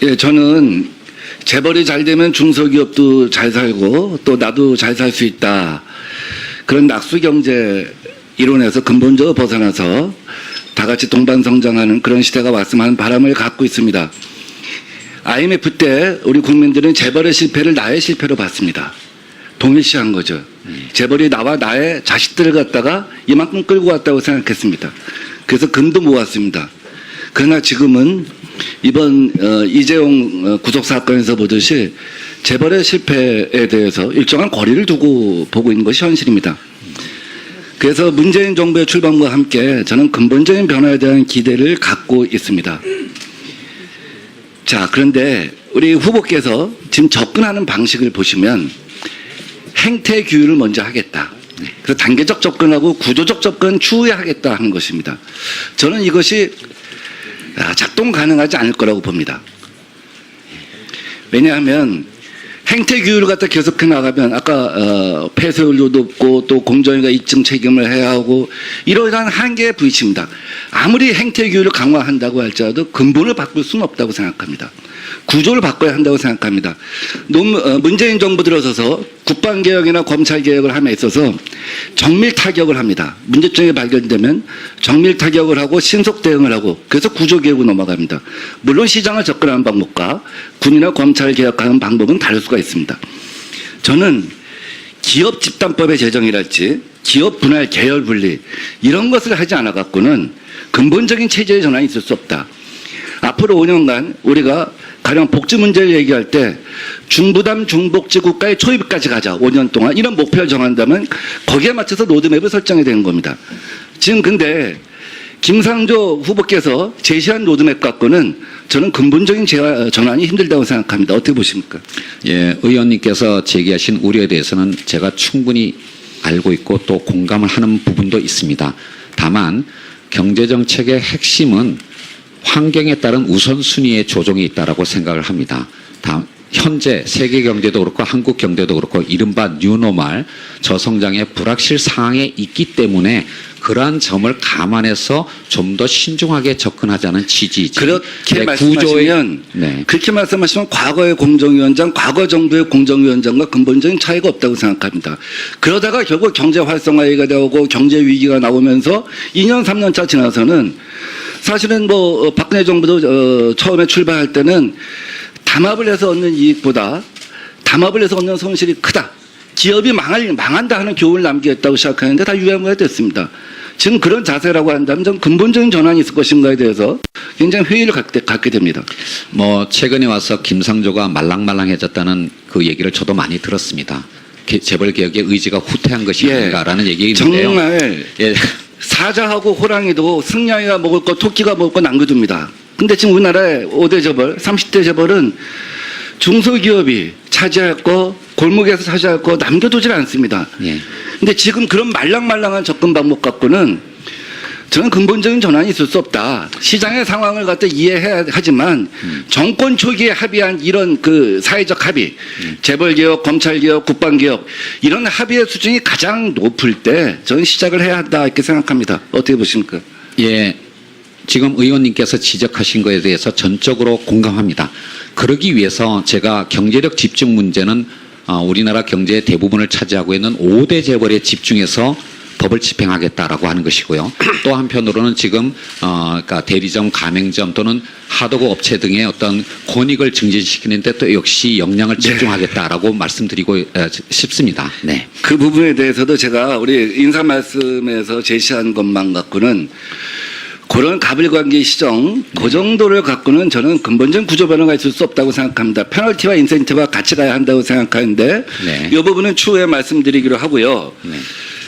예, 저는 재벌이 잘 되면 중소기업도 잘 살고 또 나도 잘 살 수 있다. 그런 낙수 경제 이론에서 근본적으로 벗어나서 다 같이 동반성장하는 그런 시대가 왔으면 하는 바람을 갖고 있습니다. IMF 때 우리 국민들은 재벌의 실패를 나의 실패로 봤습니다. 동일시한 거죠. 재벌이 나와 나의 자식들을 갖다가 이만큼 끌고 왔다고 생각했습니다. 그래서 금도 모았습니다. 그러나 지금은 이번 이재용 구속사건에서 보듯이 재벌의 실패에 대해서 일정한 거리를 두고 보고 있는 것이 현실입니다. 그래서 문재인 정부의 출범과 함께 저는 근본적인 변화에 대한 기대를 갖고 있습니다. 자, 그런데 우리 후보께서 지금 접근하는 방식을 보시면 행태 규율을 먼저 하겠다. 그래서 단계적 접근하고 구조적 접근은 추후에 하겠다 하는 것입니다. 저는 이것이 작동 가능하지 않을 거라고 봅니다. 왜냐하면 행태 규율을 갖다 계속해 나가면 아까 폐쇄율도 높고 또 공정위가 입증 책임을 해야 하고 이러한 한계에 부딪힙니다. 아무리 행태 규율을 강화한다고 할지라도 근본을 바꿀 수는 없다고 생각합니다. 구조를 바꿔야 한다고 생각합니다. 문재인 정부 들어서서 국방개혁이나 검찰개혁을 함에 있어서 정밀 타격을 합니다. 문제점이 발견되면 정밀 타격을 하고 신속 대응을 하고 그래서 구조개혁으로 넘어갑니다. 물론 시장을 접근하는 방법과 군이나 검찰 개혁하는 방법은 다를 수가 있습니다. 저는 기업 집단법의 제정이랄지 기업 분할 계열 분리 이런 것을 하지 않아 갖고는 근본적인 체제의 전환이 있을 수 없다. 앞으로 5년간 우리가 가령 복지 문제를 얘기할 때 중부담 중복지 국가의 초입까지 가자. 5년 동안 이런 목표를 정한다면 거기에 맞춰서 로드맵을 설정해야 되는 겁니다. 지금 근데 김상조 후보께서 제시한 로드맵 갖고는 저는 근본적인 전환이 힘들다고 생각합니다. 어떻게 보십니까? 예, 의원님께서 제기하신 우려에 대해서는 제가 충분히 알고 있고 또 공감을 하는 부분도 있습니다. 다만 경제정책의 핵심은 환경에 따른 우선순위의 조정이 있다고 생각을 합니다. 현재 세계 경제도 그렇고 한국 경제도 그렇고 이른바 뉴노멀 저성장의 불확실 상황에 있기 때문에 그러한 점을 감안해서 좀 더 신중하게 접근하자는 취지이지. 그렇게 말씀하시면 네. 그렇게 말씀하시면 과거의 공정위원장, 과거 정부의 공정위원장과 근본적인 차이가 없다고 생각합니다. 그러다가 결국 경제 활성화가 되고 경제 위기가 나오면서 2년 3년 차 지나서는 사실은 뭐 박근혜 정부도 처음에 출발할 때는 담합을 해서 얻는 이익보다 담합을 해서 얻는 손실이 크다. 기업이 망한다 하는 교훈을 남기겠다고 시작하는데 다 유야무야 됐습니다. 지금 그런 자세라고 한다면 좀 근본적인 전환이 있을 것인가에 대해서 굉장히 회의를 갖게 됩니다. 뭐 최근에 와서 김상조가 말랑말랑해졌다는 그 얘기를 저도 많이 들었습니다. 재벌 개혁의 의지가 후퇴한 것이 아닌가라는 얘기가 있는데요. 정말 예. 사자하고 호랑이도 승냥이가 먹을 거 토끼가 먹을 거 남겨둡니다. 근데 지금 우리나라의 5대 재벌, 30대 재벌은 중소기업이 차지할 거, 골목에서 차지할 거 남겨두질 않습니다. 예. 근데 지금 그런 말랑말랑한 접근 방법 갖고는 저는 근본적인 전환이 있을 수 없다. 시장의 상황을 갖다 이해해야 하지만 정권 초기에 합의한 이런 그 사회적 합의, 재벌개혁, 검찰개혁, 국방개혁 이런 합의의 수준이 가장 높을 때 저는 시작을 해야 한다 이렇게 생각합니다. 어떻게 보십니까? 예. 지금 의원님께서 지적하신 것에 대해서 전적으로 공감합니다. 그러기 위해서 제가 경제력 집중 문제는 우리나라 경제의 대부분을 차지하고 있는 5대 재벌에 집중해서 법을 집행하겠다라고 하는 것이고요. 또 한편으로는 지금 그러니까 대리점, 가맹점 또는 하도급 업체 등의 어떤 권익을 증진시키는데 또 역시 역량을 집중하겠다라고 말씀드리고 싶습니다. 네. 그 부분에 대해서도 제가 우리 인사 말씀에서 제시한 것만 갖고는 그런 가불관계 시정 그 정도를 갖고는 저는 근본적인 구조 변화가 있을 수 없다고 생각합니다. 페널티와 인센티브가 같이 가야 한다고 생각하는데 네. 이 부분은 추후에 말씀드리기로 하고요. 네.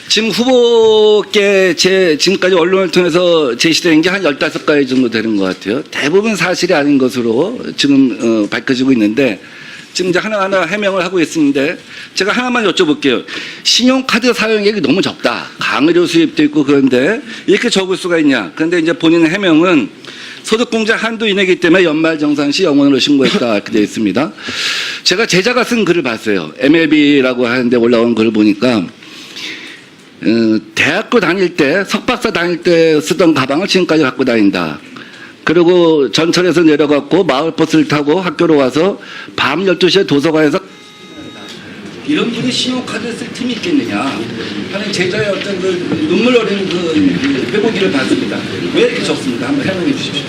지금 후보께 지금까지 언론을 통해서 제시된 게 한 15가지 정도 되는 것 같아요. 대부분 사실이 아닌 것으로 지금 밝혀지고 있는데 지금 이제 하나하나 해명을 하고 있는데 제가 하나만 여쭤볼게요. 신용카드 사용액이 너무 적다. 강의료 수입도 있고 그런데 이렇게 적을 수가 있냐. 그런데 이제 본인 해명은 소득공제 한도 이내이기 때문에 연말정산시 영원으로 신고했다 이렇게 되어 있습니다. 제가 제자가 쓴 글을 봤어요. MLB라고 하는데 올라온 글을 보니까 대학교 다닐 때 석박사 다닐 때 쓰던 가방을 지금까지 갖고 다닌다. 그리고 전철에서 내려갔고 마을버스를 타고 학교로 와서 밤 12시에 도서관에서 이런 분이 신용카드 쓸 틈이 있겠느냐 하는 제자의 어떤 그 눈물 어린 그 회고기를 봤습니다. 왜 이렇게 적습니까? 한번 해명해 주십시오.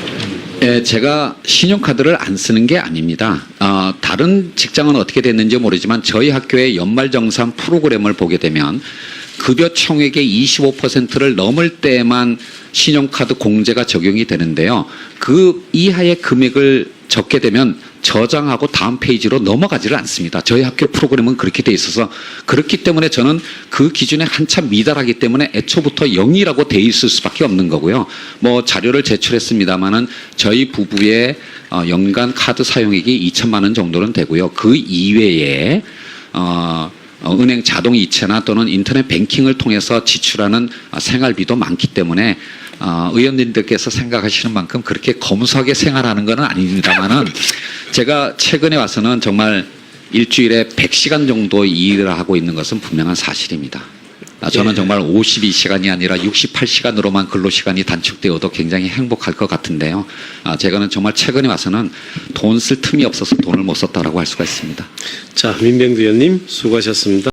예, 제가 신용카드를 안 쓰는 게 아닙니다. 다른 직장은 어떻게 됐는지 모르지만 저희 학교의 연말정산 프로그램을 보게 되면 급여 총액의 25%를 넘을 때만 신용카드 공제가 적용이 되는데요. 그 이하의 금액을 적게 되면 저장하고 다음 페이지로 넘어가지를 않습니다. 저희 학교 프로그램은 그렇게 돼 있어서 그렇기 때문에 저는 그 기준에 한참 미달하기 때문에 애초부터 0이라고 돼 있을 수밖에 없는 거고요. 뭐 자료를 제출했습니다마는 저희 부부의 연간 카드 사용액이 2천만 원 정도는 되고요. 그 이외에 은행 자동 이체나 또는 인터넷 뱅킹을 통해서 지출하는 생활비도 많기 때문에 의원님들께서 생각하시는 만큼 그렇게 검소하게 생활하는 건 아닙니다만은 제가 최근에 와서는 정말 일주일에 100시간 정도 일을 하고 있는 것은 분명한 사실입니다. 저는 정말 52시간이 아니라 68시간으로만 근로시간이 단축되어도 굉장히 행복할 것 같은데요. 제가는 정말 최근에 와서는 돈 쓸 틈이 없어서 돈을 못 썼다라고 할 수가 있습니다. 자, 민병두 의원님 수고하셨습니다.